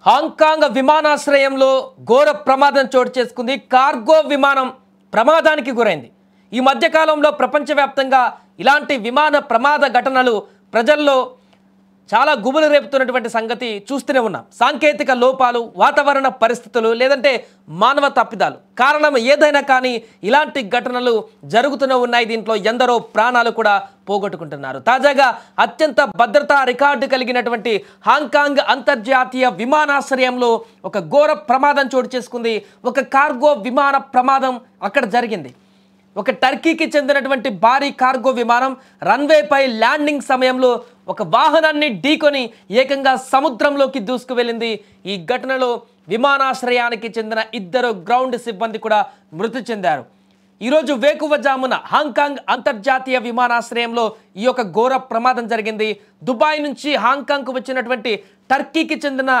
Hong Kong విమానాశ్రయంలో ఘోర ప్రమాదం చోటు చేసుకుంది. కార్గో విమానం ప్రమాదానికి గురైంది. ఈ మధ్య కాలంలో ప్రపంచవ్యాప్తంగా ఇలాంటి విమాన ప్రమాద ఘటనలు ప్రజల్లో చాలా గుబులు రేపుతున్నటువంటి సంగతి చూస్తూనే ఉన్నాం. సాంకేతిక లోపాలు, వాతావరణ పరిస్థితులు, లేదంటే మానవ తప్పిదాలు, కారణం ఏదైనా కానీ ఇలాంటి ఘటనలు జరుగుతూనే ఉన్నాయి. దీంట్లో ఎందరో ప్రాణాలు కూడా పోగొట్టుకుంటున్నారు. తాజాగా అత్యంత భద్రతా రికార్డు కలిగినటువంటి హాంకాంగ్ అంతర్జాతీయ విమానాశ్రయంలో ఒక ఘోర ప్రమాదం చోటు చేసుకుంది. ఒక కార్గో విమాన ప్రమాదం అక్కడ జరిగింది. ఒక టర్కీకి చెందినటువంటి భారీ కార్గో విమానం రన్వేపై ల్యాండింగ్ సమయంలో ఒక వాహనాన్ని ఢీకొని ఏకంగా సముద్రంలోకి దూసుకువెళ్ళింది. ఈ ఘటనలో విమానాశ్రయానికి చెందిన 2 గ్రౌండ్ సిబ్బంది కూడా మృతి చెందారు. ఈరోజు వేకువజామున హాంకాంగ్ అంతర్జాతీయ విమానాశ్రయంలో ఈ యొక్క ఘోర ప్రమాదం జరిగింది. దుబాయ్ నుంచి హాంకాంగ్కు వచ్చినటువంటి టర్కీకి చెందిన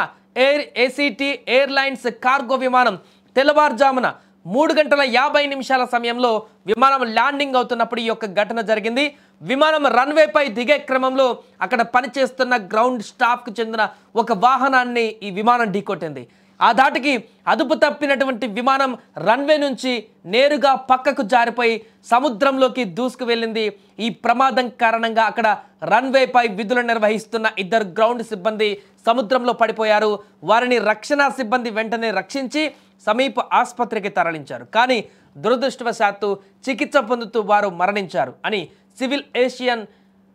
ఏసీటీ ఎయిర్లైన్స్ కార్గో విమానం తెల్లవారుజామున 3:50 సమయంలో విమానం ల్యాండింగ్ అవుతున్నప్పుడు ఈ యొక్క ఘటన జరిగింది. విమానం రన్వేపై దిగే క్రమంలో అక్కడ పనిచేస్తున్న గ్రౌండ్ స్టాఫ్కు చెందిన ఒక వాహనాన్ని ఈ విమానం ఢీకొట్టింది. ఆ ధాటికి అదుపు తప్పినటువంటి విమానం రన్వే నుంచి నేరుగా పక్కకు జారిపోయి సముద్రంలోకి దూసుకు వెళ్ళింది. ఈ ప్రమాదం కారణంగా అక్కడ రన్వేపై విధులు నిర్వహిస్తున్న 2 గ్రౌండ్ సిబ్బంది సముద్రంలో పడిపోయారు. వారిని రక్షణ సిబ్బంది వెంటనే రక్షించి సమీప ఆసుపత్రికి తరలించారు. కానీ దురదృష్టవశాత్తు చికిత్స పొందుతూ వారు మరణించారు అని సివిల్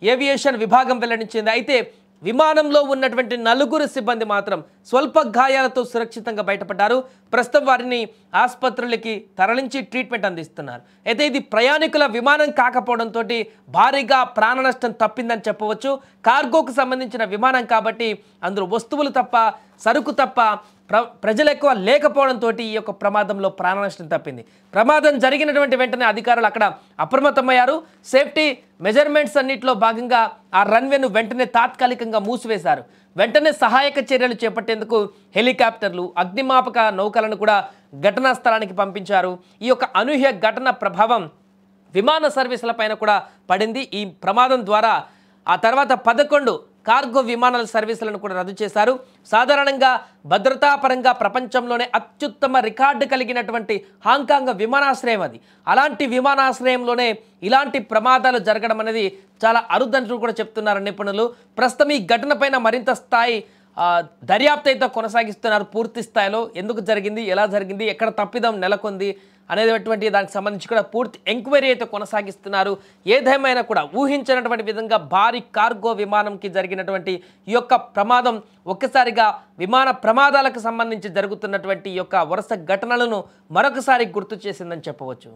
ఏవియేషన్ విభాగం వెల్లడించింది. అయితే విమానంలో ఉన్నటువంటి 4 సిబ్బంది మాత్రం స్వల్ప గాయాలతో సురక్షితంగా బయటపడ్డారు. ప్రస్తుతం వారిని ఆసుపత్రులకి తరలించి ట్రీట్మెంట్ అందిస్తున్నారు. అయితే ఇది ప్రయాణికుల విమానం కాకపోవడంతో భారీగా ప్రాణ నష్టం తప్పిందని చెప్పవచ్చు. కార్గోకు సంబంధించిన విమానం కాబట్టి అందులో వస్తువులు తప్ప, సరుకు తప్ప ప్రజలు ఎక్కువ లేకపోవడంతో ఈ యొక్క ప్రమాదంలో ప్రాణ నష్టం తప్పింది. ప్రమాదం జరిగినటువంటి వెంటనే అధికారులు అక్కడ అప్రమత్తమయ్యారు. సేఫ్టీ మెజర్మెంట్స్ అన్నింటిలో భాగంగా ఆ రన్వేను వెంటనే తాత్కాలికంగా మూసివేశారు. వెంటనే సహాయక చర్యలు చేపట్టేందుకు హెలికాప్టర్లు, అగ్నిమాపక నౌకలను కూడా ఘటనా స్థలానికి పంపించారు. ఈ యొక్క అనూహ్య ఘటన ప్రభావం విమాన సర్వీసులపైన కూడా పడింది. ఈ ప్రమాదం ద్వారా ఆ తర్వాత 11 కార్గో విమానాల సర్వీసులను కూడా రద్దు చేశారు. సాధారణంగా భద్రతాపరంగా ప్రపంచంలోనే అత్యుత్తమ రికార్డు కలిగినటువంటి హాంకాంగ్ విమానాశ్రయం అది. అలాంటి విమానాశ్రయంలోనే ఇలాంటి ప్రమాదాలు జరగడం అనేది చాలా అరుదంటూ కూడా చెప్తున్నారు నిపుణులు. ప్రస్తుతం ఈ ఘటనపైన మరింత స్థాయి దర్యాప్తు అయితే కొనసాగిస్తున్నారు. పూర్తి స్థాయిలో ఎందుకు జరిగింది, ఎలా జరిగింది, ఎక్కడ తప్పిదం నెలకొంది అనేటువంటి దానికి సంబంధించి కూడా పూర్తి ఎంక్వైరీ అయితే కొనసాగిస్తున్నారు. ఏదేమైనా కూడా ఊహించినటువంటి విధంగా భారీ కార్గో విమానంకి జరిగినటువంటి ఈ యొక్క ప్రమాదం ఒక్కసారిగా విమాన ప్రమాదాలకు సంబంధించి జరుగుతున్నటువంటి ఈ యొక్క వరుస ఘటనలను మరొకసారి గుర్తు చేసిందని చెప్పవచ్చు.